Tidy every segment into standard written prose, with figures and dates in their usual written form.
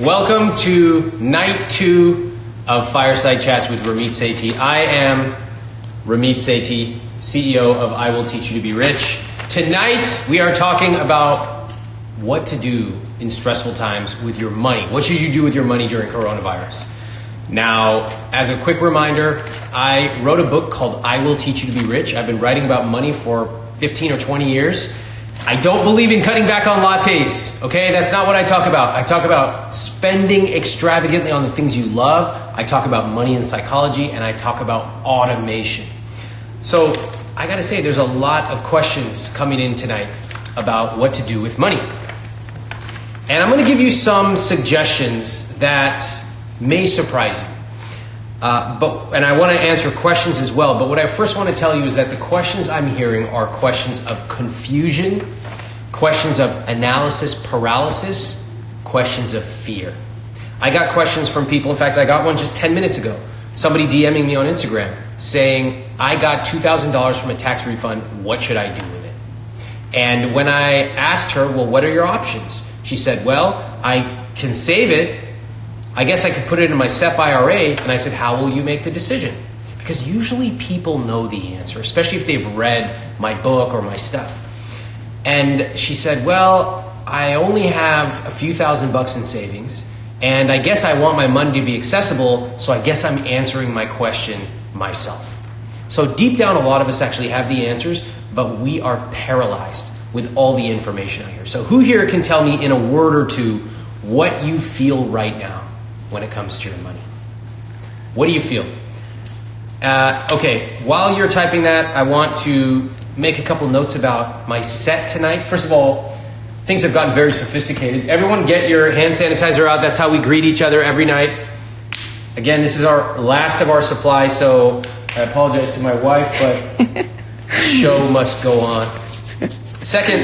Welcome to night 2 of Fireside Chats with Ramit Sethi. I am Ramit Sethi, CEO of I Will Teach You to Be Rich. Tonight, we are talking about what to do in stressful times with your money. What should you do with your money during coronavirus? Now, as a quick reminder, I wrote a book called I Will Teach You to Be Rich. I've been writing about money for 15 or 20 years. I don't believe in cutting back on lattes, okay? That's not what I talk about. I talk about spending extravagantly on the things you love. I talk about money and psychology, and I talk about automation. So I gotta say, there's a lot of questions coming in tonight about what to do with money. And I'm gonna give you some suggestions that may surprise you. And I want to answer questions as well. But what I first want to tell you is that the questions I'm hearing are questions of confusion, questions of analysis paralysis, questions of fear. I got questions from people. In fact, I got one just 10 minutes ago. Somebody DMing me on Instagram saying, I got $2,000 from a tax refund. What should I do with it? And when I asked her, well, what are your options? She said, well, I can save it. I guess I could put it in my SEP IRA. And I said, how will you make the decision? Because usually people know the answer, especially if they've read my book or my stuff. And she said, well, I only have a few $1,000 in savings, and I guess I want my money to be accessible, so I guess I'm answering my question myself. So deep down, a lot of us actually have the answers, but we are paralyzed with all the information out here. So who here can tell me in a word or two what you feel right now when it comes to your money? What do you feel? Okay, while you're typing that, I want to make a couple notes about my set tonight. First of all, things have gotten very sophisticated. Everyone get your hand sanitizer out. That's how we greet each other every night. Again, this is our last of our supply, so I apologize to my wife, but show must go on. Second,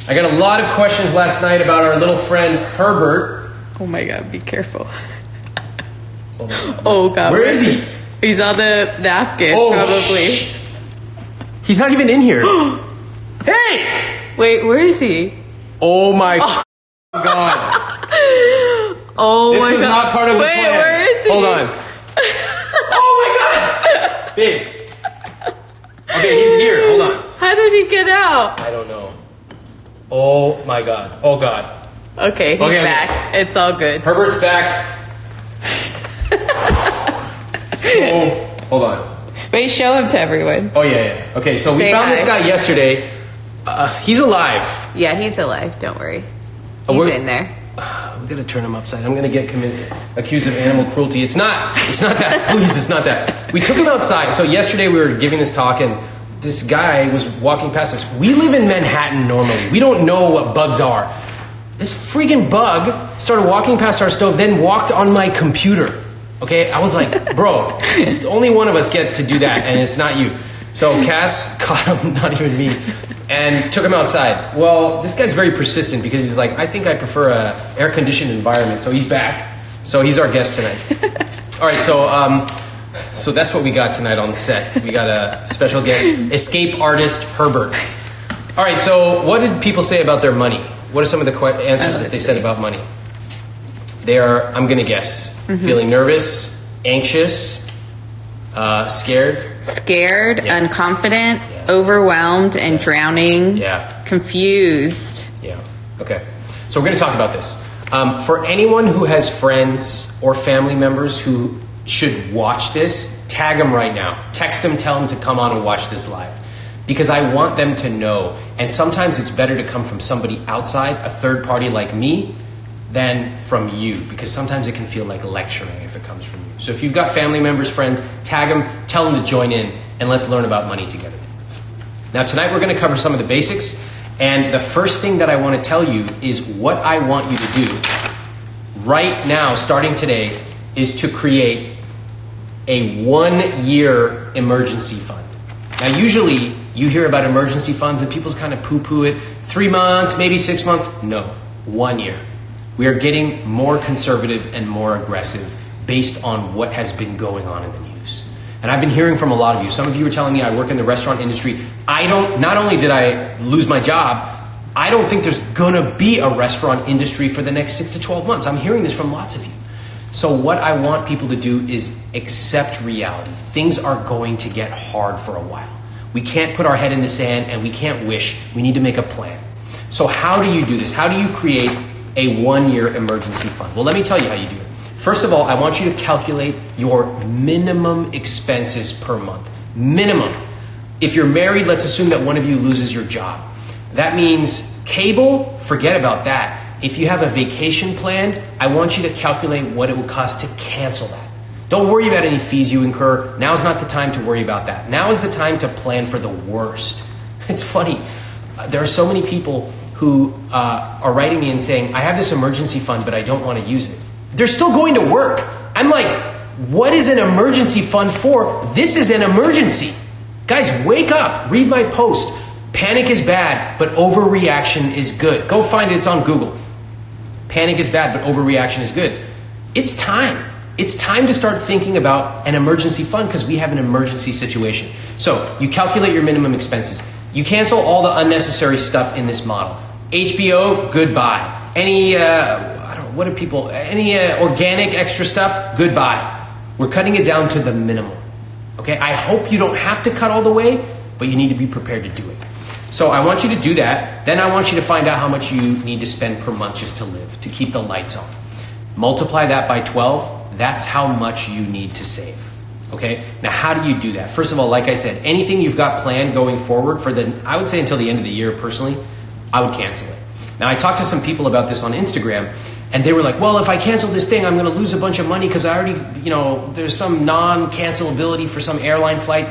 I got a lot of questions last night about our little friend Herbert. Oh my God, be careful. Oh, my God. Oh God. Where is he? He's on the napkin, probably. He's not even in here. Hey! Wait, where is he? Oh my God. Oh this my God. This is not part of the plan. Wait, where is he? Hold on. Oh my God! Babe. Okay, he's here. Hold on. How did he get out? I don't know. Oh my God. Oh God. Okay, he's back. It's all good. Herbert's back. So, hold on. Wait, show him to everyone. Oh, yeah. Okay, so we found this guy yesterday. He's alive. Yeah, he's alive. Don't worry. He's in there. We're going to turn him upside. I'm going to get accused of animal cruelty. It's not that. Please, it's not that. We took him outside. So yesterday we were giving this talk, and this guy was walking past us. We live in Manhattan normally. We don't know what bugs are. This freaking bug started walking past our stove, then walked on my computer. Okay, I was like, bro, only one of us get to do that, and it's not you. So Cass caught him, not even me, and took him outside. Well, this guy's very persistent because he's like, I think I prefer a air-conditioned environment. So he's back. So he's our guest tonight. All right, so that's what we got tonight on the set. We got a special guest, escape artist Herbert. All right, so what did people say about their money? What are some of the answers that they said about money? They are, I'm going to guess, feeling nervous, anxious, scared. Scared, unconfident, overwhelmed, and drowning. Confused. Yeah. Okay. So we're going to talk about this. For anyone who has friends or family members who should watch this, tag them right now. Text them, tell them to come on and watch this live. Because I want them to know. And sometimes it's better to come from somebody outside, a third party like me, than from you, because sometimes it can feel like lecturing if it comes from you. So if you've got family members, friends, tag them, tell them to join in, and let's learn about money together. Now tonight we're going to cover some of the basics, and the first thing that I want to tell you is what I want you to do right now, starting today, is to create a 1-year emergency fund. Now usually you hear about emergency funds and people kind of poo-poo it. 3 months, maybe 6 months. No, 1 year. We are getting more conservative and more aggressive based on what has been going on in the news. And I've been hearing from a lot of you. Some of you are telling me I work in the restaurant industry. Not only did I lose my job, I don't think there's gonna be a restaurant industry for the next 6 to 12 months. I'm hearing this from lots of you. So what I want people to do is accept reality. Things are going to get hard for a while. We can't put our head in the sand and we can't wish. We need to make a plan. So how do you do this? How do you create a 1-year emergency fund? Well, let me tell you how you do it. First of all, I want you to calculate your minimum expenses per month. Minimum. If you're married, let's assume that one of you loses your job. That means cable, forget about that. If you have a vacation planned, I want you to calculate what it would cost to cancel that. Don't worry about any fees you incur. Now's not the time to worry about that. Now is the time to plan for the worst. It's funny. There are so many people who are writing me and saying, I have this emergency fund, but I don't want to use it. They're still going to work. I'm like, what is an emergency fund for? This is an emergency. Guys, wake up. Read my post. Panic is bad, but overreaction is good. Go find it. It's on Google. Panic is bad, but overreaction is good. It's time. It's time to start thinking about an emergency fund because we have an emergency situation. So you calculate your minimum expenses. You cancel all the unnecessary stuff in this model. HBO, goodbye. Any organic extra stuff, goodbye. We're cutting it down to the minimum. Okay, I hope you don't have to cut all the way, but you need to be prepared to do it. So I want you to do that. Then I want you to find out how much you need to spend per month just to live, to keep the lights on. Multiply that by 12. That's how much you need to save. Okay, now how do you do that? First of all, like I said, anything you've got planned going forward I would say until the end of the year, personally, I would cancel it. Now I talked to some people about this on Instagram, and they were like, well, if I cancel this thing, I'm going to lose a bunch of money because I already, there's some non-cancelability for some airline flight.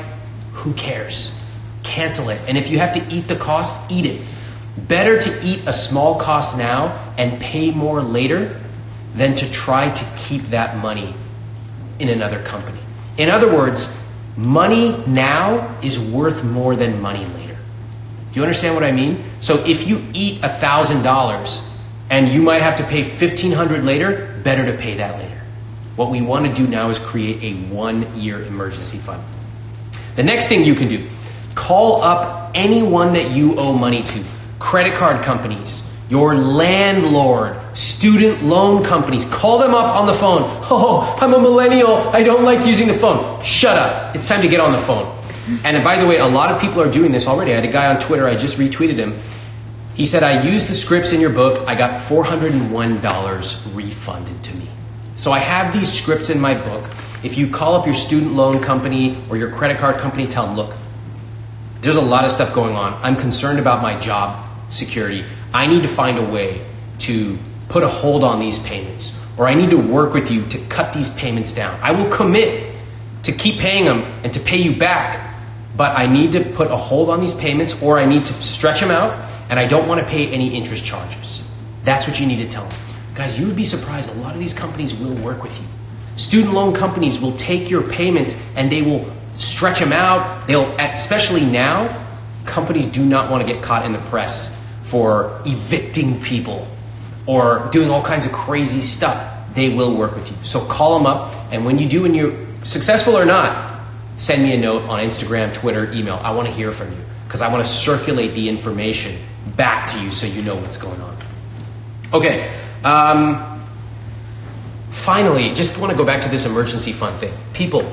Who cares? Cancel it. And if you have to eat the cost, eat it. Better to eat a small cost now and pay more later than to try to keep that money in another company. In other words, money now is worth more than money later. Do you understand what I mean? So if you eat $1,000 and you might have to pay $1,500 later, better to pay that later. What we want to do now is create a 1-year emergency fund. The next thing you can do, call up anyone that you owe money to. Credit card companies, your landlord, student loan companies. Call them up on the phone. Oh, I'm a millennial. I don't like using the phone. Shut up. It's time to get on the phone. And by the way, a lot of people are doing this already. I had a guy on Twitter. I just retweeted him. He said, I used the scripts in your book. I got $401 refunded to me. So I have these scripts in my book. If you call up your student loan company or your credit card company, tell them, look, there's a lot of stuff going on. I'm concerned about my job security. I need to find a way to put a hold on these payments, or I need to work with you to cut these payments down. I will commit to keep paying them and to pay you back, but I need to put a hold on these payments, or I need to stretch them out, and I don't want to pay any interest charges. That's what you need to tell them. Guys, you would be surprised. A lot of these companies will work with you. Student loan companies will take your payments and they will stretch them out. Especially now, companies do not want to get caught in the press for evicting people or doing all kinds of crazy stuff. They will work with you. So call them up, and when you do, and you're successful or not, send me a note on Instagram, Twitter, email. I want to hear from you because I want to circulate the information back to you so you know what's going on. Okay. Finally, just want to go back to this emergency fund thing. People,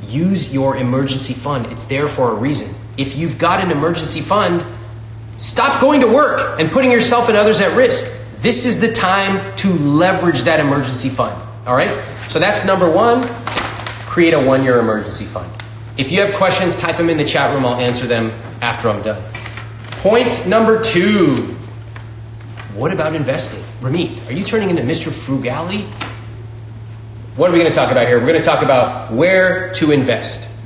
use your emergency fund. It's there for a reason. If you've got an emergency fund, stop going to work and putting yourself and others at risk. This is the time to leverage that emergency fund. All right? So that's number one, create a 1-year emergency fund. If you have questions, type them in the chat room. I'll answer them after I'm done. Point number 2, what about investing? Ramit, are you turning into Mr. Frugality? What are we going to talk about here? We're going to talk about where to invest.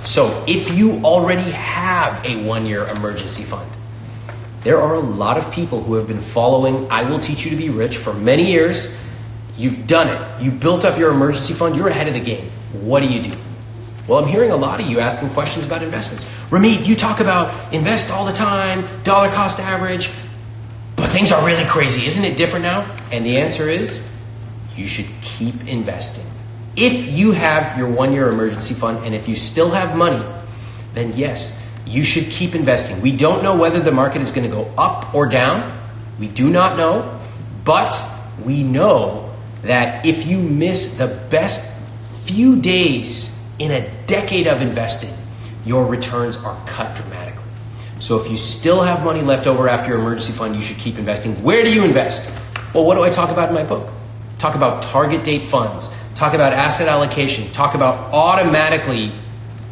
So if you already have a 1-year emergency fund, there are a lot of people who have been following I Will Teach You to Be Rich for many years. You've done it. You built up your emergency fund. You're ahead of the game. What do you do? Well, I'm hearing a lot of you asking questions about investments. Ramit, you talk about invest all the time, dollar cost average, but things are really crazy. Isn't it different now? And the answer is, you should keep investing. If you have your 1-year emergency fund and if you still have money, then yes, you should keep investing. We don't know whether the market is going to go up or down. We do not know, but we know that if you miss the best few days in a decade of investing, your returns are cut dramatically. So if you still have money left over after your emergency fund, you should keep investing. Where do you invest? Well, what do I talk about in my book? Talk about target date funds, talk about asset allocation, talk about automatically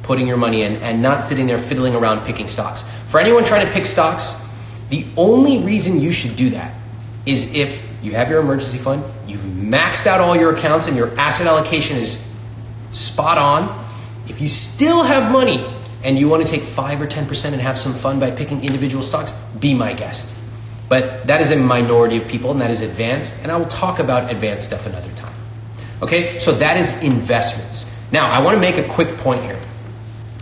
putting your money in and not sitting there fiddling around picking stocks. For anyone trying to pick stocks, the only reason you should do that is if you have your emergency fund, you've maxed out all your accounts and your asset allocation is spot on. If you still have money and you want to take 5 or 10% and have some fun by picking individual stocks, be my guest. But that is a minority of people, and that is advanced, and I will talk about advanced stuff another time. Okay, so that is investments. Now, I want to make a quick point here.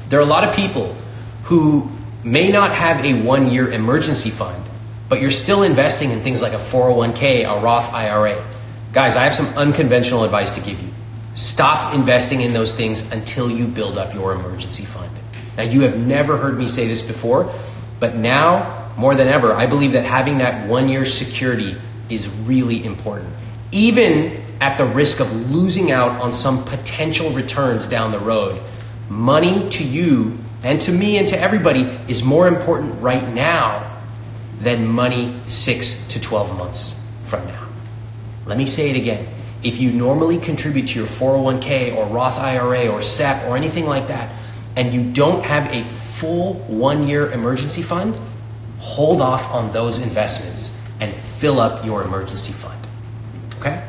There are a lot of people who may not have a 1-year emergency fund, but you're still investing in things like a 401k, a Roth IRA. Guys, I have some unconventional advice to give you. Stop investing in those things until you build up your emergency fund. Now, you have never heard me say this before, but now, more than ever, I believe that having that 1-year security is really important. Even at the risk of losing out on some potential returns down the road, money to you and to me and to everybody is more important right now than money 6 to 12 months from now. Let me say it again. If you normally contribute to your 401k or Roth IRA or SEP or anything like that, and you don't have a full 1-year emergency fund, hold off on those investments and fill up your emergency fund. Okay?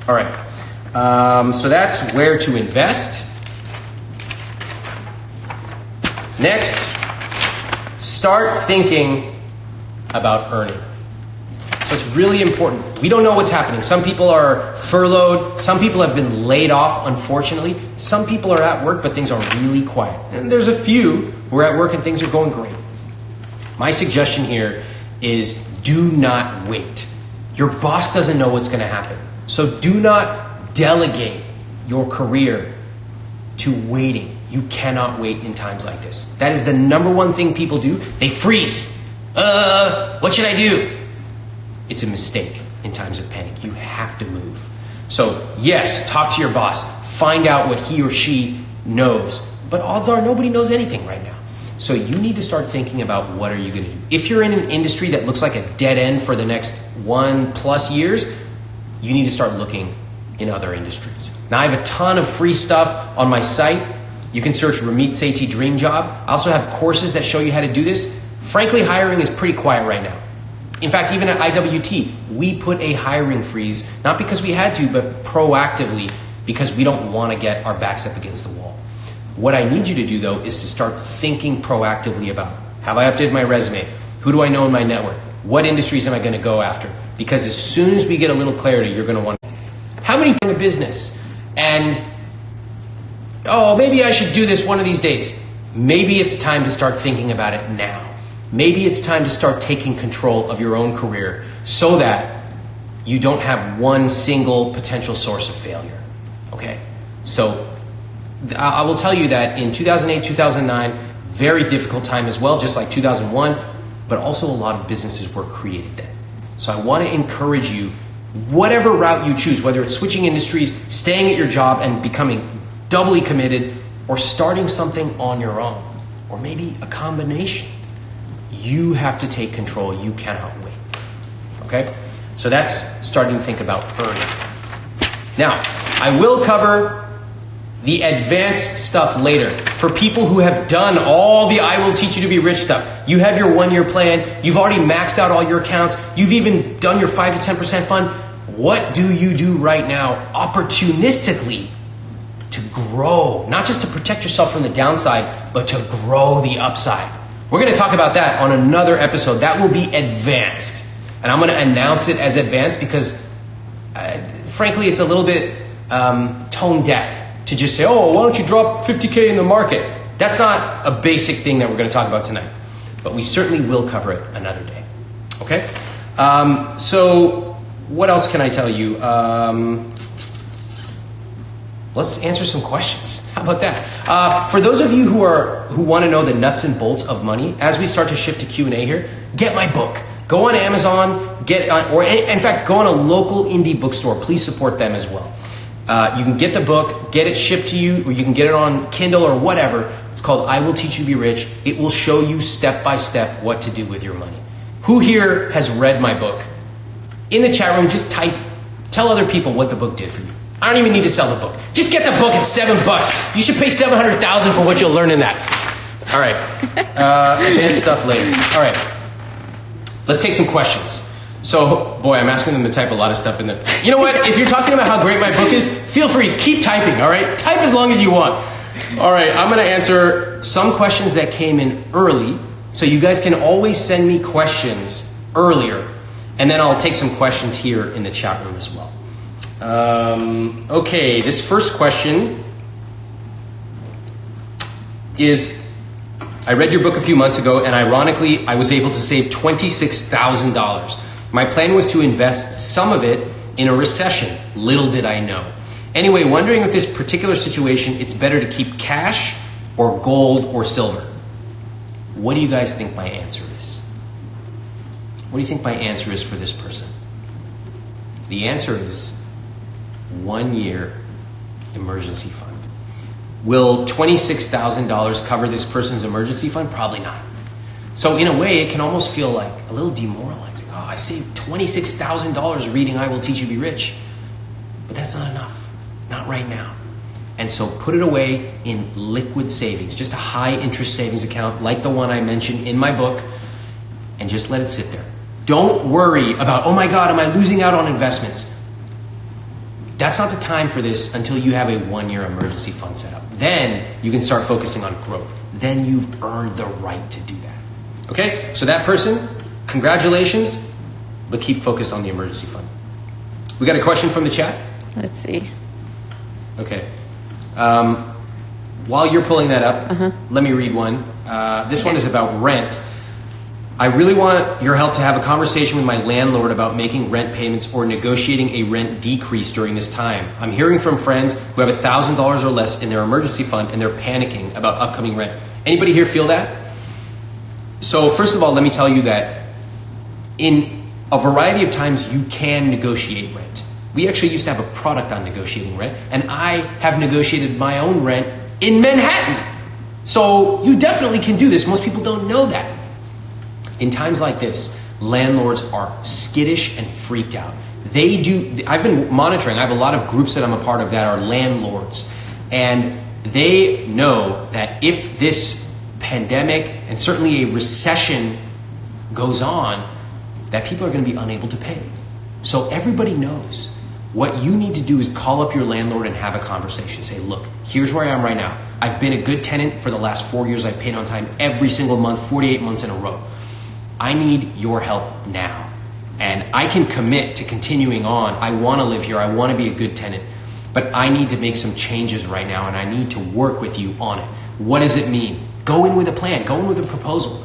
All right. So that's where to invest. Next, start thinking about earning. So it's really important. We don't know what's happening. Some people are furloughed. Some people have been laid off, unfortunately. Some people are at work, but things are really quiet. And there's a few who are at work and things are going great. My suggestion here is do not wait. Your boss doesn't know what's going to happen. So do not delegate your career to waiting. You cannot wait in times like this. That is the number one thing people do. They freeze. What should I do? It's a mistake in times of panic. You have to move. So yes, talk to your boss. Find out what he or she knows. But odds are nobody knows anything right now. So you need to start thinking about what are you going to do. If you're in an industry that looks like a dead end for the next 1+ years, you need to start looking in other industries. Now I have a ton of free stuff on my site. You can search Ramit Sethi Dream Job. I also have courses that show you how to do this. Frankly, hiring is pretty quiet right now. In fact, even at IWT, we put a hiring freeze, not because we had to, but proactively because we don't want to get our backs up against the wall. What I need you to do, though, is to start thinking proactively about, have I updated my resume? Who do I know in my network? What industries am I going to go after? Because as soon as we get a little clarity, you're going to want, how many in a business? And, oh, maybe I should do this one of these days. Maybe it's time to start thinking about it now. Maybe it's time to start taking control of your own career so that you don't have one single potential source of failure. Okay? So I will tell you that in 2008, 2009, very difficult time as well, just like 2001, but also a lot of businesses were created then. So I want to encourage you, whatever route you choose, whether it's switching industries, staying at your job and becoming doubly committed, or starting something on your own, or maybe a combination. You have to take control. You cannot wait. Okay? So that's starting to think about earning. Now, I will cover the advanced stuff later. For people who have done all the I will teach you to be rich stuff. You have your 1-year plan. You've already maxed out all your accounts. You've even done your 5 to 10% fund. What do you do right now opportunistically to grow? Not just to protect yourself from the downside, but to grow the upside. We're going to talk about that on another episode. That will be advanced. And I'm going to announce it as advanced because, frankly, it's a little bit tone deaf to just say, oh, why don't you drop 50K in the market? That's not a basic thing that we're going to talk about tonight. But we certainly will cover it another day. Okay? So what else can I tell you? let's answer some questions. How about that? For those of you who want to know the nuts and bolts of money, as we start to shift to Q&A here, get my book. Go on Amazon, or in fact, go on a local indie bookstore. Please support them as well. You can get the book, get it shipped to you, or you can get it on Kindle or whatever. It's called I Will Teach You to Be Rich. It will show you step by step what to do with your money. Who here has read my book? In the chat room, just tell other people what the book did for you. I don't even need to sell the book. Just get the book. It's $7. You should pay $700,000 for what you'll learn in that. All right. Advanced stuff later. All right. Let's take some questions. So, boy, I'm asking them to type a lot of stuff in there. You know what? If you're talking about how great my book is, feel free. Keep typing, all right? Type as long as you want. All right, I'm going to answer some questions that came in early. So you guys can always send me questions earlier. And then I'll take some questions here in the chat room as well. Okay, this first question is, I read your book a few months ago, and ironically, I was able to save $26,000. My plan was to invest some of it in a recession. Little did I know. Anyway, wondering if this particular situation, it's better to keep cash or gold or silver. What do you guys think my answer is? What do you think my answer is for this person? The answer is 1 year emergency fund. Will $26,000 cover this person's emergency fund? Probably not. So in a way, it can almost feel like a little demoralizing. Oh, I saved $26,000 reading I Will Teach You to Be Rich. But that's not enough. Not right now. And so put it away in liquid savings, just a high interest savings account like the one I mentioned in my book, and just let it sit there. Don't worry about, oh my God, am I losing out on investments? That's not the time for this until you have a 1 year emergency fund set up. Then you can start focusing on growth. Then you've earned the right to do that. Okay, so that person, congratulations, but keep focused on the emergency fund. We got a question from the chat? Let's see. Okay. While you're pulling that up, let me read one. This one is about rent. I really want your help to have a conversation with my landlord about making rent payments or negotiating a rent decrease during this time. I'm hearing from friends who have $1,000 or less in their emergency fund and they're panicking about upcoming rent. Anybody here feel that? So first of all, let me tell you that in a variety of times you can negotiate rent. We actually used to have a product on negotiating rent, and I have negotiated my own rent in Manhattan. So you definitely can do this. Most people don't know that. In times like this, landlords are skittish and freaked out. I've been monitoring, I have a lot of groups that I'm a part of that are landlords, and they know that if this pandemic and certainly a recession goes on, that people are going to be unable to pay. So everybody knows. What you need to do is call up your landlord and have a conversation. Say, look, here's where I am right now. I've been a good tenant for the last 4 years. I've paid on time every single month, 48 months in a row. I need your help now. And I can commit to continuing on. I want to live here. I want to be a good tenant. But I need to make some changes right now, and I need to work with you on it. What does it mean? Go in with a plan. Go in with a proposal.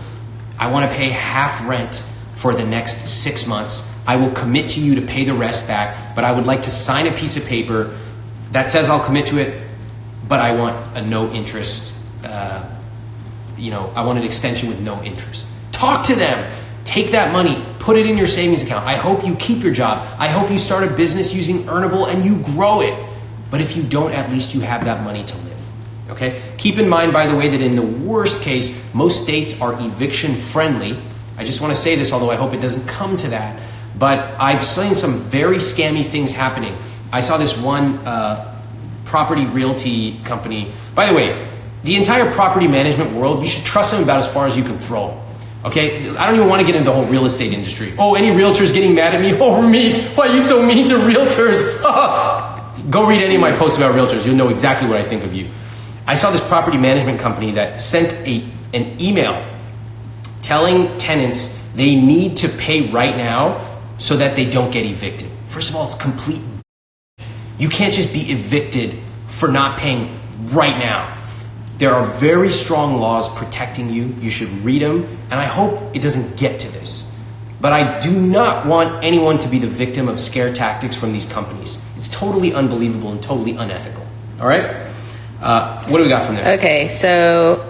I want to pay half rent for the next 6 months. I will commit to you to pay the rest back, but I would like to sign a piece of paper that says I'll commit to it, but I want a no interest, I want an extension with no interest. Talk to them. Take that money, put it in your savings account. I hope you keep your job. I hope you start a business using Earnable and you grow it. But if you don't, at least you have that money to live. Okay? Keep in mind, by the way, that in the worst case, most states are eviction friendly. I just want to say this, although I hope it doesn't come to that. But I've seen some very scammy things happening. I saw this one property realty company. By the way, the entire property management world, you should trust them about as far as you can throw them. Okay? I don't even want to get into the whole real estate industry. Oh, any realtors getting mad at me? Oh, Ramit, why are you so mean to realtors? Go read any of my posts about realtors. You'll know exactly what I think of you. I saw this property management company that sent an email telling tenants they need to pay right now so that they don't get evicted. First of all, it's complete. You can't just be evicted for not paying right now. There are very strong laws protecting you. You should read them, and I hope it doesn't get to this. But I do not want anyone to be the victim of scare tactics from these companies. It's totally unbelievable and totally unethical. All right. What do we got from there? Okay, so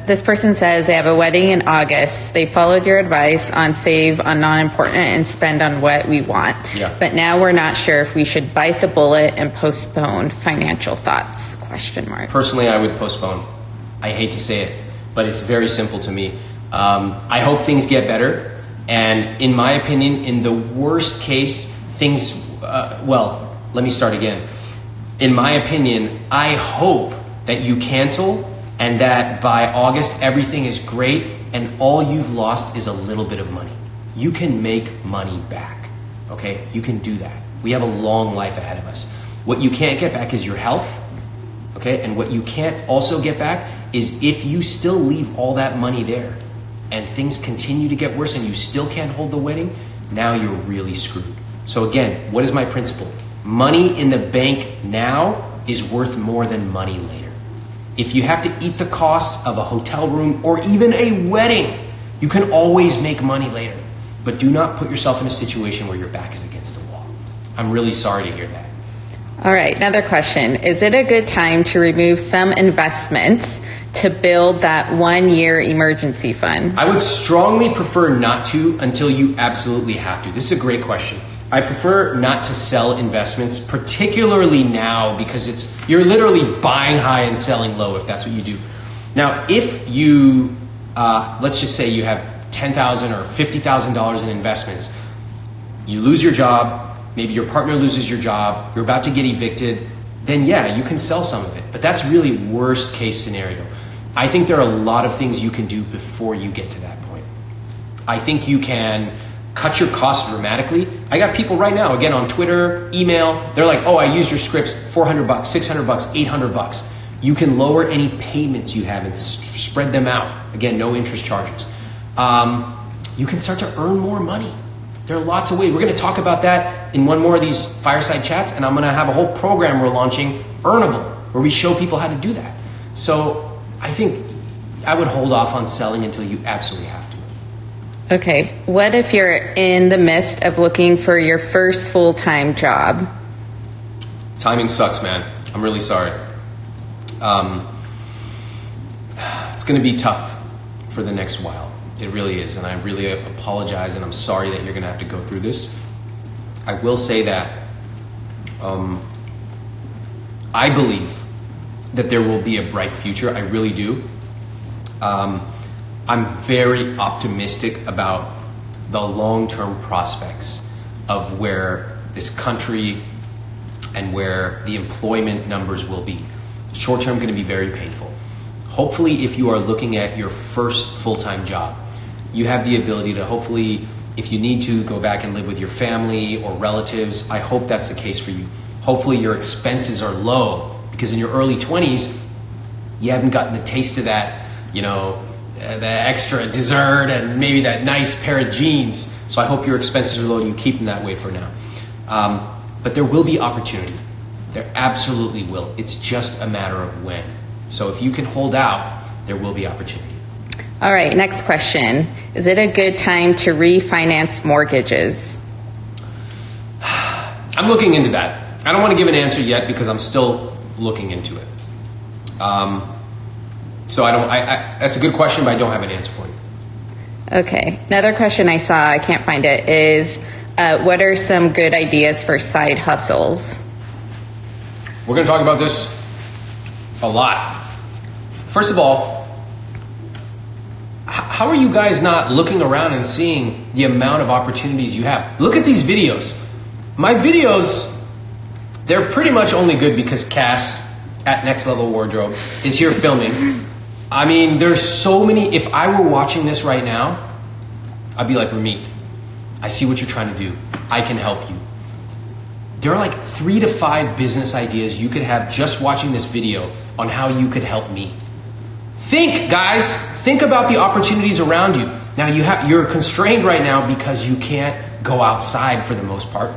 this person says they have a wedding in August. They followed your advice on save on non-important and spend on what we want. Yeah. But now we're not sure if we should bite the bullet and postpone financial thoughts, ? Personally, I would postpone. I hate to say it, but it's very simple to me. I hope things get better. And in my opinion, in the worst case, things, let me start again. In my opinion, I hope that you cancel and that by August everything is great and all you've lost is a little bit of money. You can make money back, okay? You can do that. We have a long life ahead of us. What you can't get back is your health, okay? And what you can't also get back is if you still leave all that money there and things continue to get worse and you still can't hold the wedding, now you're really screwed. So again, what is my principle? Money in the bank now is worth more than money later. If you have to eat the cost of a hotel room or even a wedding, you can always make money later. But do not put yourself in a situation where your back is against the wall. I'm really sorry to hear that. All right, another question. Is it a good time to remove some investments to build that 1 year emergency fund? I would strongly prefer not to until you absolutely have to. This is a great question. I prefer not to sell investments, particularly now, because you're literally buying high and selling low if that's what you do. Now, if you, let's just say you have $10,000 or $50,000 in investments, you lose your job, maybe your partner loses your job, you're about to get evicted, then yeah, you can sell some of it. But that's really worst case scenario. I think there are a lot of things you can do before you get to that point. I think you can cut your costs dramatically. I got people right now, again, on Twitter, email, they're like, oh, I used your scripts, $400, $600, $800. You can lower any payments you have and spread them out. Again, no interest charges. You can start to earn more money. There are lots of ways. We're going to talk about that in one more of these fireside chats, and I'm going to have a whole program we're launching, Earnable, where we show people how to do that. So I think I would hold off on selling until you absolutely have to. Okay, what if you're in the midst of looking for your first full-time job? Timing sucks, man. I'm really sorry. It's going to be tough for the next while. It really is, and I really apologize, and I'm sorry that you're going to have to go through this. I will say that I believe that there will be a bright future. I really do. I'm very optimistic about the long-term prospects of where this country and where the employment numbers will be. Short-term going to be very painful. Hopefully, if you are looking at your first full-time job, you have the ability to hopefully, if you need to, go back and live with your family or relatives. I hope that's the case for you. Hopefully your expenses are low because in your early 20s, you haven't gotten the taste of that, the extra dessert and maybe that nice pair of jeans. So I hope your expenses are low and you keep them that way for now. But there will be opportunity. There absolutely will. It's just a matter of when. So if you can hold out, there will be opportunity. All right, next question. Is it a good time to refinance mortgages? I'm looking into that. I don't want to give an answer yet because I'm still looking into it. So that's a good question, but I don't have an answer for you. Okay. Another question I saw, I can't find it, is what are some good ideas for side hustles? We're going to talk about this a lot. First of all, how are you guys not looking around and seeing the amount of opportunities you have? Look at these videos. My videos, they're pretty much only good because Cass at Next Level Wardrobe is here filming. I mean, there's so many. If I were watching this right now, I'd be like, Ramit, I see what you're trying to do. I can help you. There are like 3 to 5 business ideas you could have just watching this video on how you could help me. Think, guys. Think about the opportunities around you. Now, you're constrained right now because you can't go outside for the most part.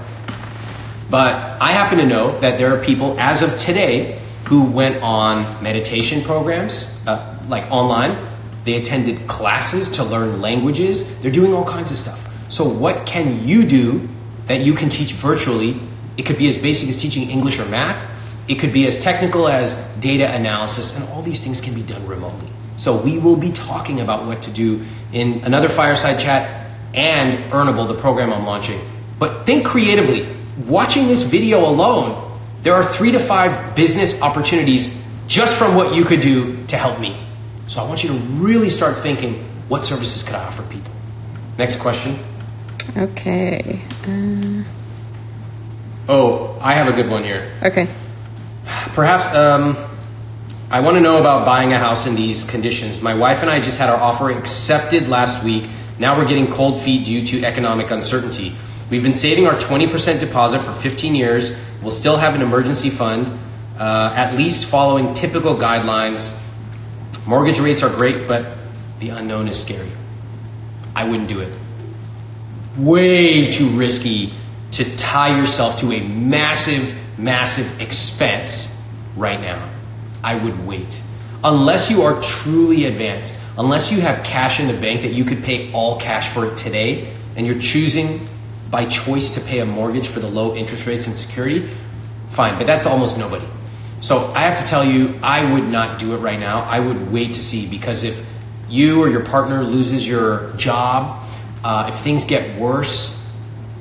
But I happen to know that there are people, as of today, who went on meditation programs, like online. They attended classes to learn languages. They're doing all kinds of stuff. So what can you do that you can teach virtually? It could be as basic as teaching English or math. It could be as technical as data analysis, and all these things can be done remotely. So we will be talking about what to do in another fireside chat and Earnable, the program I'm launching. But think creatively. Watching this video alone, there are 3 to 5 business opportunities just from what you could do to help me. So I want you to really start thinking, what services could I offer people? Next question. Okay. Oh, I have a good one here. Okay. Perhaps, I want to know about buying a house in these conditions. My wife and I just had our offer accepted last week. Now we're getting cold feet due to economic uncertainty. We've been saving our 20% deposit for 15 years. We'll still have an emergency fund, at least following typical guidelines. Mortgage rates are great, but the unknown is scary. I wouldn't do it. Way too risky to tie yourself to a massive, massive expense right now. I would wait. Unless you are truly advanced, unless you have cash in the bank that you could pay all cash for it today, and you're choosing by choice to pay a mortgage for the low interest rates and security, fine, but that's almost nobody. So I have to tell you, I would not do it right now. I would wait to see, because if you or your partner loses your job, if things get worse,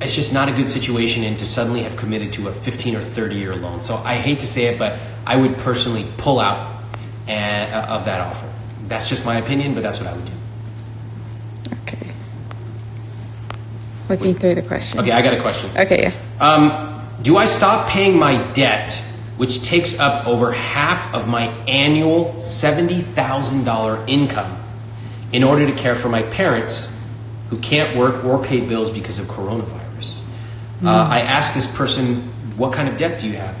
it's just not a good situation, and to suddenly have committed to a 15 or 30-year loan. So I hate to say it, but I would personally pull out of that offer. That's just my opinion, but that's what I would do. Okay. Looking through the questions. Okay, I got a question. Okay, yeah. Do I stop paying my debt, which takes up over half of my annual $70,000 income, in order to care for my parents who can't work or pay bills because of coronavirus? I asked this person, what kind of debt do you have?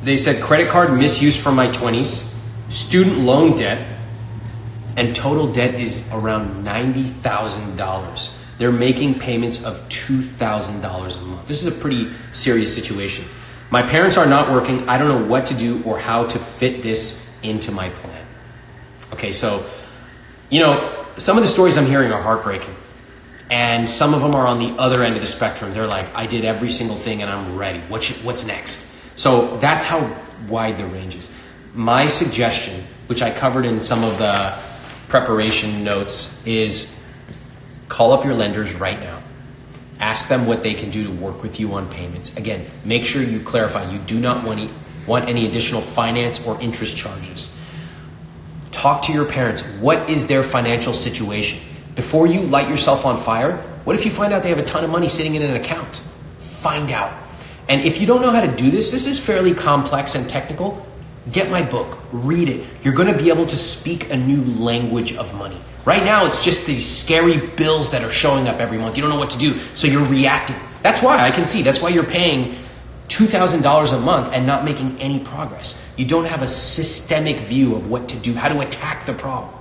They said credit card misuse from my 20s, student loan debt, and total debt is around $90,000. They're making payments of $2,000 a month. This is a pretty serious situation. My parents are not working. I don't know what to do or how to fit this into my plan. Okay, so, some of the stories I'm hearing are heartbreaking. And some of them are on the other end of the spectrum. They're like, I did every single thing and I'm ready. What's next? So that's how wide the range is. My suggestion, which I covered in some of the preparation notes, is call up your lenders right now. Ask them what they can do to work with you on payments. Again, make sure you clarify you do not want any additional finance or interest charges. Talk to your parents. What is their financial situation? Before you light yourself on fire, what if you find out they have a ton of money sitting in an account? Find out. And if you don't know how to do this is fairly complex and technical, get my book, read it. You're going to be able to speak a new language of money. Right now, it's just these scary bills that are showing up every month. You don't know what to do, so you're reacting. That's why I can see. That's why you're paying $2,000 a month and not making any progress. You don't have a systemic view of what to do, how to attack the problem.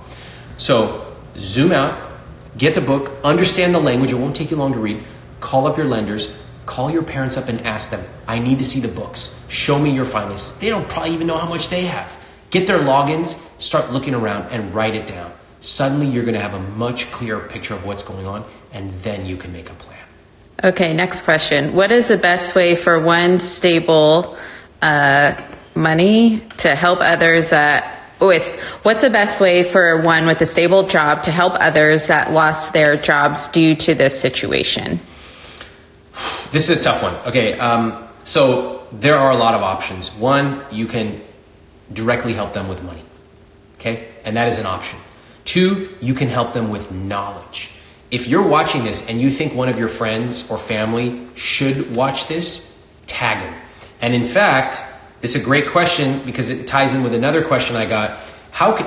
So zoom out, get the book, understand the language. It won't take you long to read. Call up your lenders. Call your parents up and ask them, I need to see the books. Show me your finances. They don't probably even know how much they have. Get their logins, start looking around and write it down. Suddenly you're going to have a much clearer picture of what's going on, and then you can make a plan. Okay, next question. What is the best way for one stable money to help others what's the best way for one with a stable job to help others that lost their jobs due to this situation? This is a tough one. Okay, so there are a lot of options. One, you can directly help them with money. Okay, and that is an option. Two, you can help them with knowledge. If you're watching this and you think one of your friends or family should watch this, tag them. And in fact, this is a great question because it ties in with another question I got.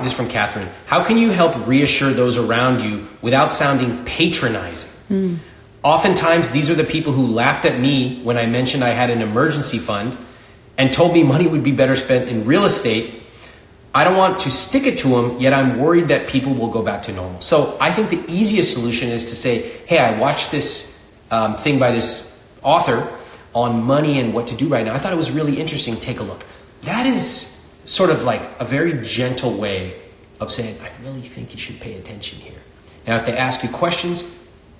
This is from Catherine. How can you help reassure those around you without sounding patronizing? Oftentimes, these are the people who laughed at me when I mentioned I had an emergency fund and told me money would be better spent in real estate. I don't want to stick it to them, yet I'm worried that people will go back to normal. So I think the easiest solution is to say, hey, I watched this thing by this author on money and what to do right now. I thought it was really interesting. Take a look. That is sort of like a very gentle way of saying, I really think you should pay attention here. Now, if they ask you questions,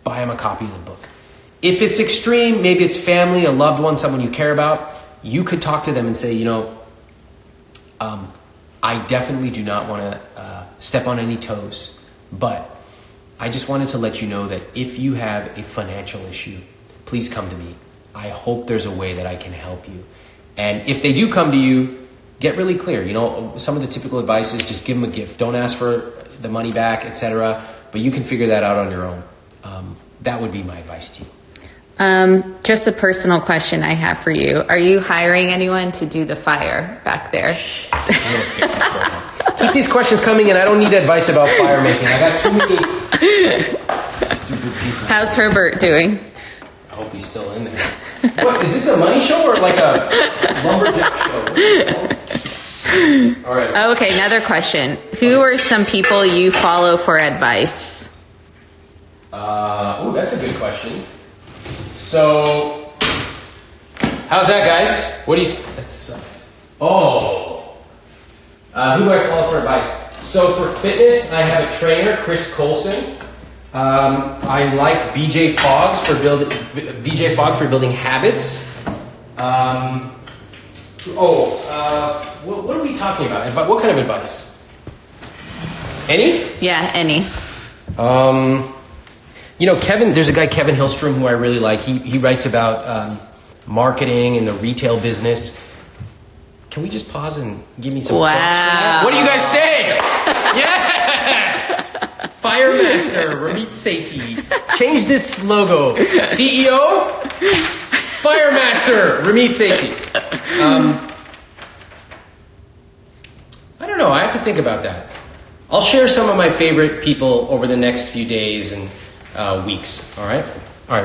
buy them a copy of the book. If it's extreme, maybe it's family, a loved one, someone you care about, you could talk to them and say, I definitely do not want to step on any toes, but I just wanted to let you know that if you have a financial issue, please come to me. I hope there's a way that I can help you. And if they do come to you, get really clear. Some of the typical advice is just give them a gift. Don't ask for the money back, etc. But you can figure that out on your own. That would be my advice to you. Just a personal question I have for you. Are you hiring anyone to do the fire back there? I'm gonna fix it for you. Keep these questions coming, and I don't need advice about fire making. I got too many stupid pieces. How's Herbert doing? I hope he's still in there. What, is this a money show or like a lumberjack show? All right. Oh, okay, another question. Who are some people you follow for advice? That's a good question. So, how's that, guys? What do you? That sucks. Oh, who do I follow for advice? So for fitness, I have a trainer, Chris Colson. I like BJ Fogg for building habits. What are we talking about? What kind of advice? Any? Yeah, any. Kevin, there's a guy, Kevin Hillstrom, who I really like. He writes about marketing and the retail business. Can we just pause and give me some quotes for that? What do you guys say? Yes! Firemaster, Ramit Sethi. Change this logo. CEO, Firemaster, Ramit Sethi. I don't know. I have to think about that. I'll share some of my favorite people over the next few days and weeks. All right.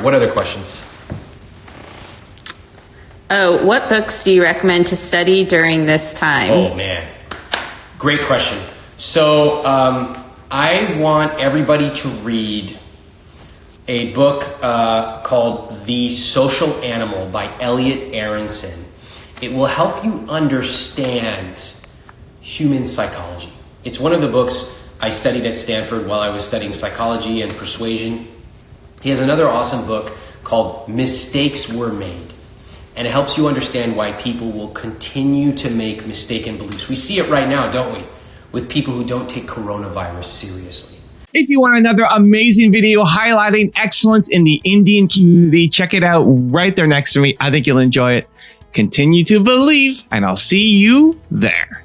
What other questions? Oh, what books do you recommend to study during this time? Oh man, great question. So I want everybody to read a book called The Social Animal by Elliot Aronson. It will help you understand human psychology. It's one of the books I studied at Stanford while I was studying psychology and persuasion. He has another awesome book called Mistakes Were Made. And it helps you understand why people will continue to make mistaken beliefs. We see it right now, don't we? With people who don't take coronavirus seriously. If you want another amazing video highlighting excellence in the Indian community, check it out right there next to me. I think you'll enjoy it. Continue to believe, and I'll see you there.